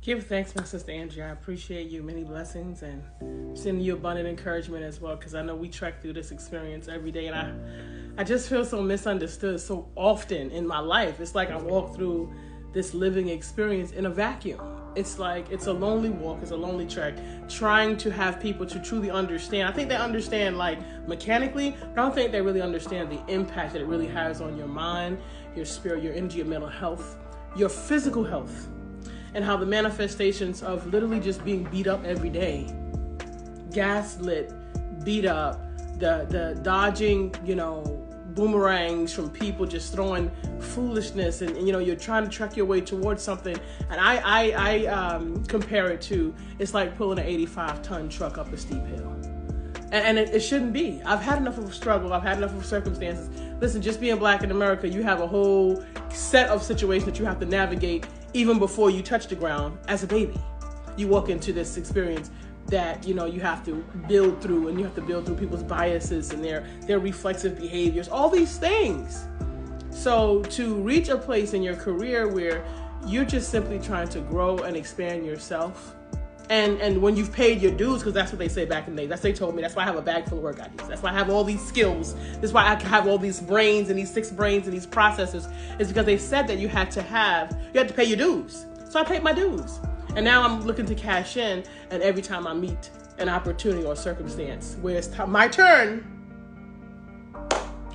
Give thanks, my sister Angie. I appreciate you. Many blessings and sending you abundant encouragement as well, because I know we trek through this experience every day, and I just feel so misunderstood so often in my life. It's like I walk through this living experience in a vacuum. It's like it's a lonely walk, it's a lonely trek, trying to have people to truly understand. I think they understand like mechanically, but I don't think they really understand the impact that it really has on your mind, your spirit, your energy, your mental health, your physical health. And how the manifestations of literally just being beat up every day, gaslit, beat up, the dodging, boomerangs from people just throwing foolishness, and you're trying to track your way towards something. And I compare it to, it's like pulling an 85-ton truck up a steep hill. And it shouldn't be. I've had enough of a struggle. I've had enough of circumstances. Listen, just being black in America, you have a whole set of situations that you have to navigate even before you touch the ground as a baby. You walk into this experience that, you have to build through, and you have to build through people's biases and their reflexive behaviors, all these things. So to reach a place in your career where you're just simply trying to grow and expand yourself, and when you've paid your dues, because that's what they say back in the day. That's what they told me. That's why I have a bag full of work ideas. That's why I have all these skills. That's why I have all these brains and these 6 brains and these processes. It's because they said that you had to pay your dues. So I paid my dues. And now I'm looking to cash in. And every time I meet an opportunity or circumstance where it's my turn,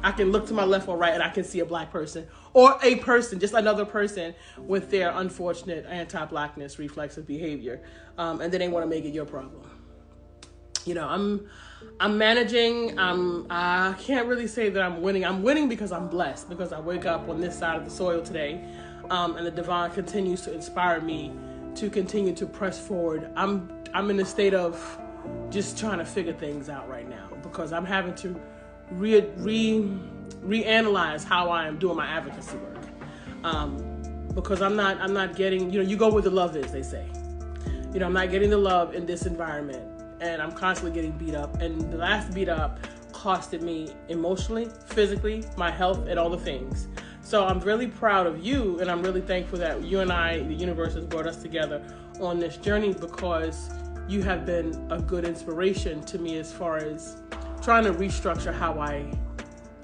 I can look to my left or right and I can see a black person or a person, just another person with their unfortunate anti-blackness reflexive behavior. And then they want to make it your problem. I'm managing. I can't really say that I'm winning. I'm winning because I'm blessed, because I wake up on this side of the soil today. And the divine continues to inspire me to continue to press forward. I'm in a state of just trying to figure things out right now, because I'm having to reanalyze how I am doing my advocacy work, because I'm not getting, you go where the love is, they say. I'm not getting the love in this environment, and I'm constantly getting beat up, and the last beat up costed me emotionally, physically, my health, and all the things. So I'm really proud of you, and I'm really thankful that you and I, the universe, has brought us together on this journey, because you have been a good inspiration to me as far as trying to restructure how I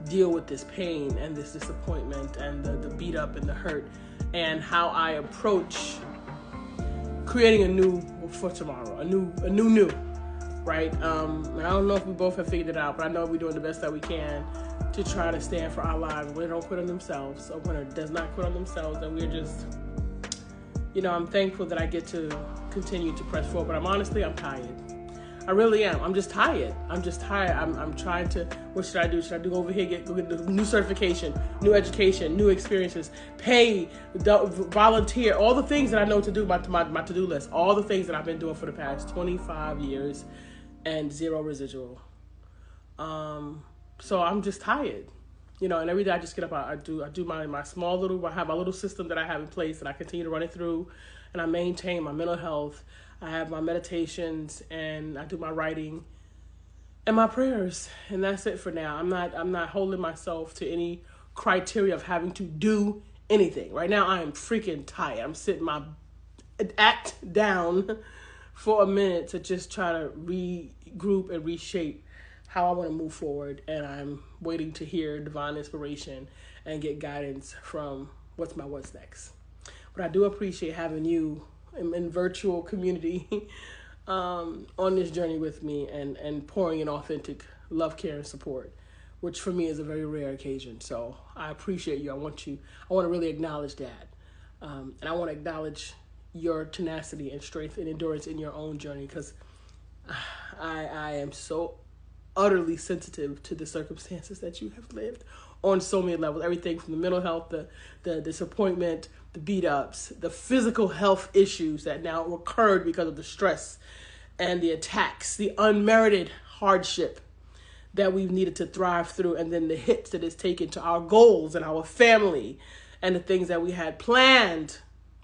deal with this pain and this disappointment and the beat up and the hurt, and how I approach creating a new for tomorrow, a new, right? And I don't know if we both have figured it out, but I know we're doing the best that we can to try to stand for our lives. Winner don't quit on themselves. A winner does not quit on themselves, and we're just, I'm thankful that I get to continue to press forward, but I'm tired. I really am. I'm just tired. I'm trying to, what should I do? Should I go over here, go get the new certification, new education, new experiences, pay, volunteer, all the things that I know to do, my to-do list, all the things that I've been doing for the past 25 years and zero residual. So I'm just tired, and every day I just get up, I do my small little, I have my little system that I have in place, and I continue to run it through, and I maintain my mental health. I have my meditations, and I do my writing and my prayers, and that's it for now. I'm not holding myself to any criteria of having to do anything. Right now I am freaking tired. I'm sitting my act down for a minute to just try to regroup and reshape how I want to move forward, and I'm waiting to hear divine inspiration and get guidance from what's next. But I do appreciate having you in virtual community on this journey with me, and pouring in authentic love, care, and support, which for me is a very rare occasion. So I appreciate you. I want to really acknowledge that. And I want to acknowledge your tenacity and strength and endurance in your own journey, because I am so utterly sensitive to the circumstances that you have lived on so many levels. Everything from the mental health, the disappointment, the beat-ups, the physical health issues that now occurred because of the stress and the attacks, the unmerited hardship that we've needed to thrive through, and then the hits that it's taken to our goals and our family and the things that we had planned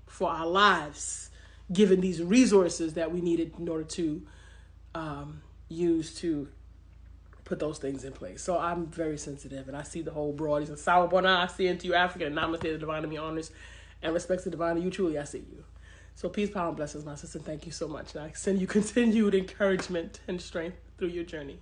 for our lives, given these resources that we needed in order to use to put those things in place. So I'm very sensitive, and I see the whole broadies and sour bona. I see into you, African, and namaste, the divine to me honors and respects the divine to you. Truly, I see you. So peace, power, and blessings, my sister. Thank you so much. And I send you continued encouragement and strength through your journey.